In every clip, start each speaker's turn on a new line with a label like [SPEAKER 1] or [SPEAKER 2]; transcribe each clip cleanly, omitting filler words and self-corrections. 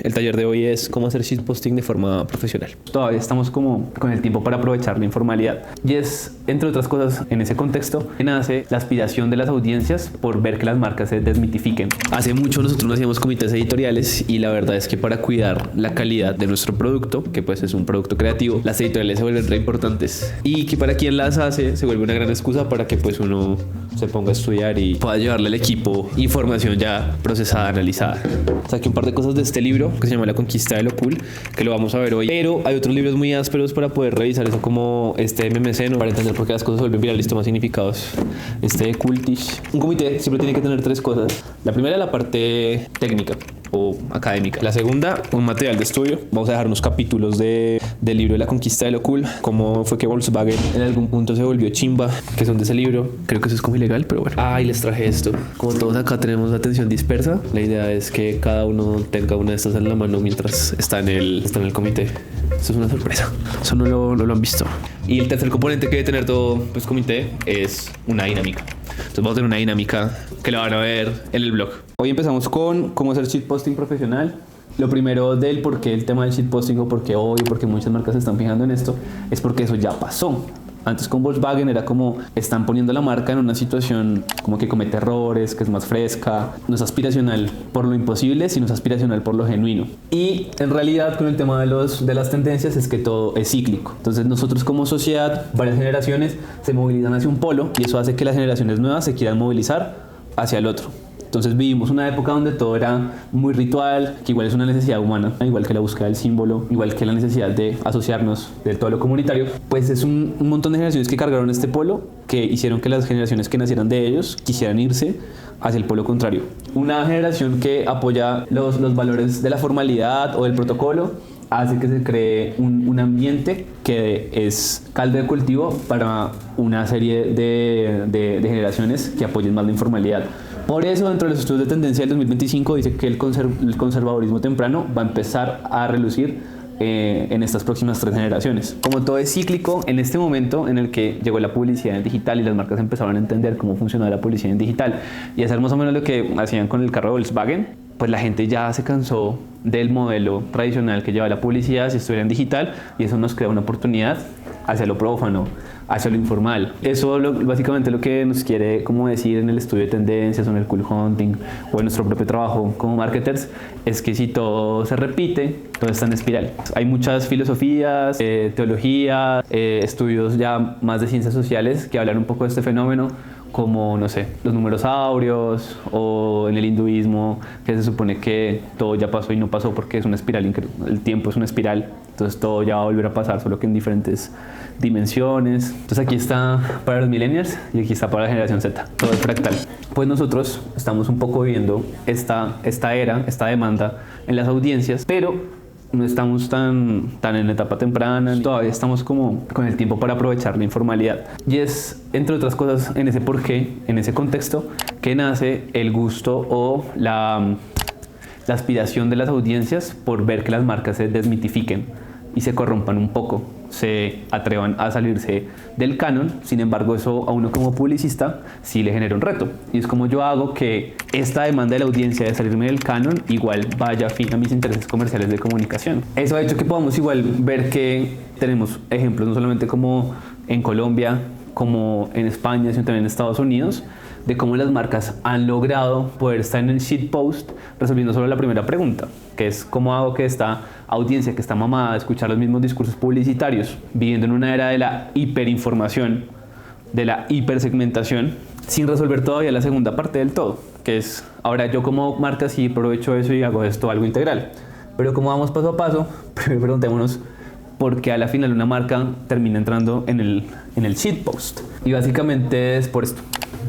[SPEAKER 1] El taller de hoy es cómo hacer shitposting de forma profesional. Todavía estamos como con el tiempo para aprovechar la informalidad. Y es, entre otras cosas, en ese contexto que nace la aspiración de las audiencias por ver que las marcas se desmitifiquen. Hace mucho nosotros no hacíamos comités editoriales y la verdad es que para cuidar la calidad de nuestro producto, que pues es un producto creativo, las editoriales se vuelven re importantes. Y que para quien las hace se vuelve una gran excusa para que pues uno se ponga a estudiar y pueda llevarle al equipo información ya procesada, analizada. Saqué un par de cosas de este libro que se llama La conquista de lo cool, que lo vamos a ver hoy, pero hay otros libros muy ásperos para poder revisar eso, como este de MMC, ¿no? Para entender por qué las cosas se vuelven virales y toman significados. Este de Cultish. Un comité siempre tiene que tener tres cosas. La primera, la parte técnica o académica. La segunda, un material de estudio. Vamos a dejar unos capítulos del libro de La conquista de lo cool, cómo fue que Volkswagen en algún punto se volvió chimba, que son de ese libro. Creo que eso es como ilegal, pero bueno. Y les traje esto. Como todos acá tenemos atención dispersa, la idea es que cada uno tenga una de estas en la mano mientras está en el comité. Esto es una sorpresa. Eso no lo han visto. Y el tercer componente que debe tener todo pues, comité es una dinámica. Entonces vamos a tener una dinámica que la van a ver en el blog. Hoy empezamos con cómo hacer shitposting profesional. Lo primero del por qué el tema del shitposting o por qué hoy, porque muchas marcas se están fijando en esto, es porque eso ya pasó. Antes con Volkswagen era como están poniendo la marca en una situación como que comete errores, que es más fresca, no es aspiracional por lo imposible, sino es aspiracional por lo genuino. Y en realidad con el tema de las tendencias es que todo es cíclico. Entonces nosotros como sociedad, varias generaciones se movilizan hacia un polo y eso hace que las generaciones nuevas se quieran movilizar hacia el otro. Entonces vivimos una época donde todo era muy ritual, que igual es una necesidad humana, igual que la búsqueda del símbolo, igual que la necesidad de asociarnos de todo lo comunitario. Pues es un montón de generaciones que cargaron este polo, que hicieron que las generaciones que nacieran de ellos quisieran irse hacia el polo contrario. Una generación que apoya los valores de la formalidad o del protocolo hace que se cree un ambiente que es caldo de cultivo para una serie de generaciones que apoyen más la informalidad. Por eso, dentro de los estudios de tendencia del 2025 dice que el conservadurismo temprano va a empezar a relucir en estas próximas 3 generaciones. Como todo es cíclico, en este momento en el que llegó la publicidad en digital y las marcas empezaron a entender cómo funcionaba la publicidad en digital y hacer más o menos lo que hacían con el carro de Volkswagen, pues la gente ya se cansó del modelo tradicional que lleva la publicidad si estuviera en digital, y eso nos crea una oportunidad hacia lo profano, hacia lo informal. Eso básicamente lo que nos quiere como decir en el estudio de tendencias o en el cool hunting o en nuestro propio trabajo como marketers, es que si todo se repite, todo está en espiral. Hay muchas filosofías, teología, estudios ya más de ciencias sociales que hablan un poco de este fenómeno, como, no sé, los números áureos, o en el hinduismo, que se supone que todo ya pasó y no pasó porque es una espiral, el tiempo es una espiral, entonces todo ya va a volver a pasar, solo que en diferentes dimensiones. Entonces aquí está para los millennials y aquí está para la generación Z, todo es fractal. Pues nosotros estamos un poco viviendo esta era, esta demanda en las audiencias, pero no estamos tan en la etapa temprana, todavía estamos como con el tiempo para aprovechar la informalidad. Y es, entre otras cosas, en ese porqué, en ese contexto, que nace el gusto o la aspiración de las audiencias por ver que las marcas se desmitifiquen y se corrompan un poco, se atrevan a salirse del canon. Sin embargo, eso a uno como publicista sí le genera un reto, y es como yo hago que esta demanda de la audiencia de salirme del canon igual vaya afín a mis intereses comerciales de comunicación. Eso ha hecho que podamos igual ver que tenemos ejemplos no solamente como en Colombia, como en España, sino también en Estados Unidos, de cómo las marcas han logrado poder estar en el shitpost resolviendo solo la primera pregunta, que es cómo hago que esta audiencia que está mamada de escuchar los mismos discursos publicitarios, viviendo en una era de la hiperinformación, de la hipersegmentación, sin resolver todavía la segunda parte del todo, que es ahora yo como marca sí aprovecho eso y hago esto algo integral. Pero como vamos paso a paso, primero preguntémonos por qué a la final una marca termina entrando en el shitpost. Y básicamente es por esto.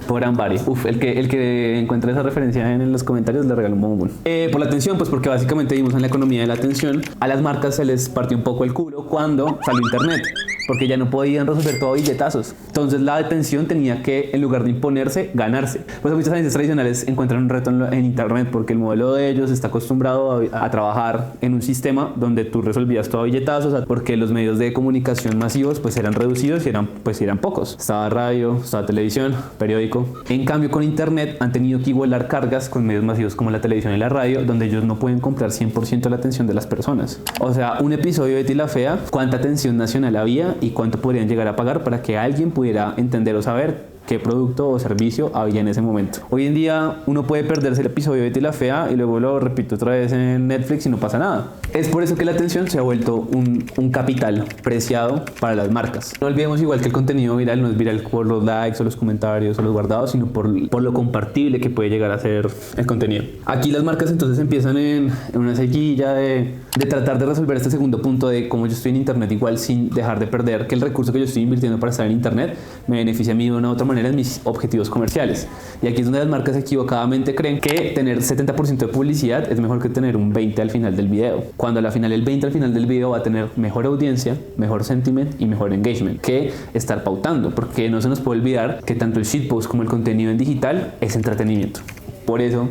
[SPEAKER 1] Por Ambari. El que encuentre esa referencia en los comentarios le regalo un bombón. Por la atención, pues porque básicamente vimos en la economía de la atención, a las marcas se les partió un poco el culo cuando salió internet. porque ya no podían resolver todo a billetazos. Entonces la atención tenía que, en lugar de imponerse, ganarse. Pues muchas agencias tradicionales encuentran un reto en internet porque el modelo de ellos está acostumbrado a trabajar en un sistema donde tú resolvías todo a billetazos, porque los medios de comunicación masivos pues eran reducidos y eran pocos. Estaba radio, estaba televisión, periódico. En cambio con internet han tenido que igualar cargas con medios masivos como la televisión y la radio, donde ellos no pueden comprar 100% la atención de las personas. O sea, un episodio de Betty la Fea, ¿cuánta atención nacional había y cuánto podrían llegar a pagar para que alguien pudiera entender o saber qué producto o servicio había en ese momento? Hoy en día uno puede perderse el episodio de Betty la Fea y luego lo repito otra vez en Netflix y no pasa nada. Es por eso que la atención se ha vuelto un capital preciado para las marcas. No olvidemos igual que el contenido viral no es viral por los likes o los comentarios o los guardados, sino por lo compartible que puede llegar a ser el contenido. Aquí las marcas entonces empiezan en una sequilla de tratar de resolver este segundo punto de cómo yo estoy en internet igual sin dejar de perder que el recurso que yo estoy invirtiendo para estar en internet me beneficia a mí de una u otra manera en mis objetivos comerciales. Y aquí es donde las marcas equivocadamente creen que tener 70% de publicidad es mejor que tener un 20% al final del video, cuando al final el 20% al final del video va a tener mejor audiencia, mejor sentiment y mejor engagement que estar pautando, porque no se nos puede olvidar que tanto el shitpost como el contenido en digital es entretenimiento. Por eso,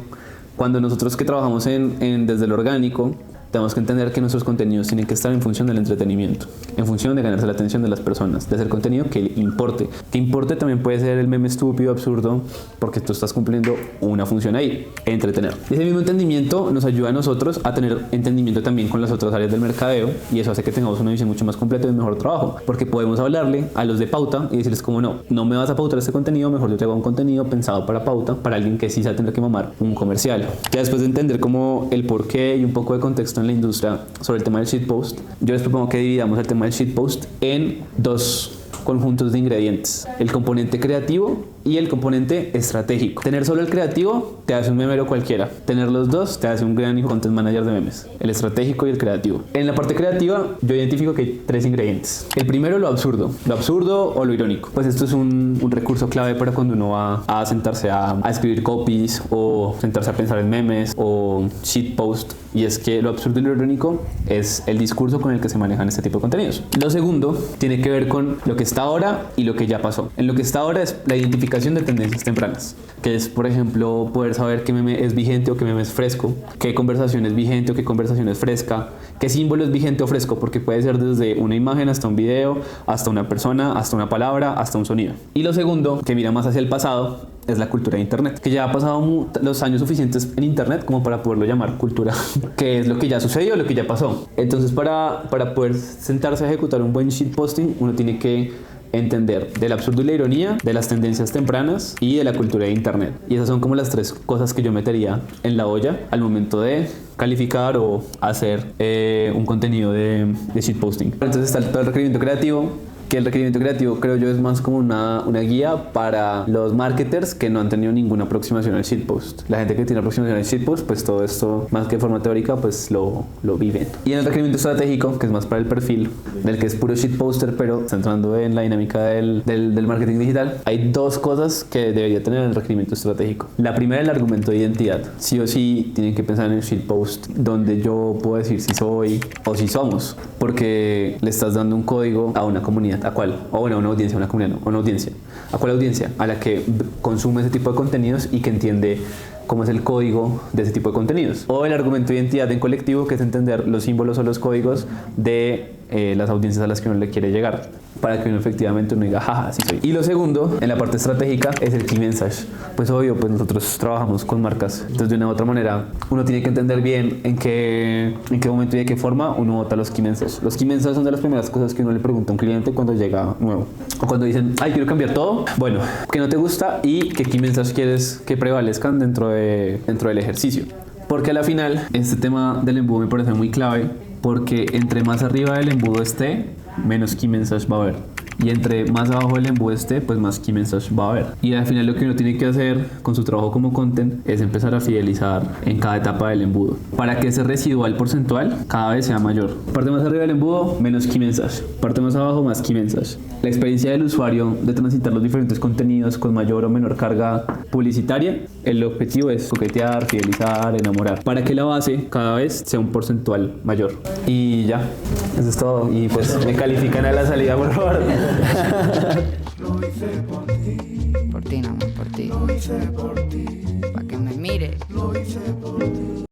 [SPEAKER 1] cuando nosotros que trabajamos desde lo orgánico, tenemos que entender que nuestros contenidos tienen que estar en función del entretenimiento, en función de ganarse la atención de las personas, de hacer contenido que importe. Que importe también puede ser el meme estúpido, absurdo, porque tú estás cumpliendo una función ahí, entretener. Y ese mismo entendimiento nos ayuda a nosotros a tener entendimiento también con las otras áreas del mercadeo, y eso hace que tengamos una visión mucho más completa y un mejor trabajo, porque podemos hablarle a los de pauta y decirles como no me vas a pautar este contenido, mejor yo te hago un contenido pensado para pauta, para alguien que sí se va a tener que mamar un comercial. Ya después de entender como el porqué y un poco de contexto en la industria sobre el tema del shitpost, yo les propongo que dividamos el tema del shitpost en dos conjuntos de ingredientes: el componente creativo y el componente estratégico. Tener solo el creativo te hace un memero cualquiera. Tener los dos te hace un gran content manager de memes: el estratégico y el creativo. En la parte creativa yo identifico que hay tres ingredientes. El primero, lo absurdo o lo irónico. Pues esto es un recurso clave para cuando uno va a sentarse a escribir copies o sentarse a pensar en memes o shitpost. Y es que lo absurdo y lo irónico es el discurso con el que se manejan este tipo de contenidos. Lo segundo tiene que ver con lo que está ahora y lo que ya pasó. En lo que está ahora es la identificación de tendencias tempranas, que es, por ejemplo, poder saber qué meme es vigente o qué meme es fresco, qué conversación es vigente o qué conversación es fresca, qué símbolo es vigente o fresco, porque puede ser desde una imagen hasta un video, hasta una persona, hasta una palabra, hasta un sonido. Y lo segundo, que mira más hacia el pasado, es la cultura de internet, que ya ha pasado los años suficientes en internet como para poderlo llamar cultura, que es lo que ya sucedió, lo que ya pasó. Entonces para poder sentarse a ejecutar un buen shitposting, uno tiene que entender del absurdo y la ironía, de las tendencias tempranas y de la cultura de internet. Y esas son como las tres cosas que yo metería en la olla al momento de calificar o hacer un contenido de shitposting. Entonces está todo el requerimiento creativo, que el requerimiento creativo creo yo es más como una guía para los marketers que no han tenido ninguna aproximación al shitpost. La gente que tiene aproximación al shitpost, pues todo esto, más que de forma teórica, pues lo viven. Y en el requerimiento estratégico, que es más para el perfil del que es puro shitposter, pero centrando en la dinámica del marketing digital, hay dos cosas que debería tener el requerimiento estratégico. La primera es el argumento de identidad. Sí o sí tienen que pensar en el shitpost donde yo puedo decir si soy o si somos, porque le estás dando un código a una comunidad. ¿A cuál? O bueno, una audiencia, una comunidad, no, una audiencia. ¿A cuál audiencia? A la que consume ese tipo de contenidos y que entiende cómo es el código de ese tipo de contenidos. O el argumento de identidad en colectivo, que es entender los símbolos o los códigos de las audiencias a las que uno le quiere llegar, para que uno efectivamente diga, jaja, sí soy. Y lo segundo, en la parte estratégica, es el key message. Pues obvio, pues nosotros trabajamos con marcas, entonces de una u otra manera uno tiene que entender bien en qué momento y de qué forma uno bota los key messages. Los key messages son de las primeras cosas que uno le pregunta a un cliente cuando llega nuevo, o cuando dicen, ay, quiero cambiar todo. Bueno, ¿qué no te gusta y qué key messages quieres que prevalezcan dentro del ejercicio? Porque a la final este tema del embudo me parece muy clave, porque entre más arriba del embudo esté, menos key message va a haber. Y entre más abajo el embudo esté, pues más key message va a haber. Y al final lo que uno tiene que hacer con su trabajo como content es empezar a fidelizar en cada etapa del embudo para que ese residual porcentual cada vez sea mayor. Parte más arriba del embudo, menos key message. Parte más abajo, más key message. La experiencia del usuario de transitar los diferentes contenidos con mayor o menor carga publicitaria, el objetivo es coquetear, fidelizar, enamorar, para que la base cada vez sea un porcentual mayor. Y ya, eso es todo. Y pues me califican a la salida, por favor.
[SPEAKER 2] Por ti, no, por ti. Para que me mire.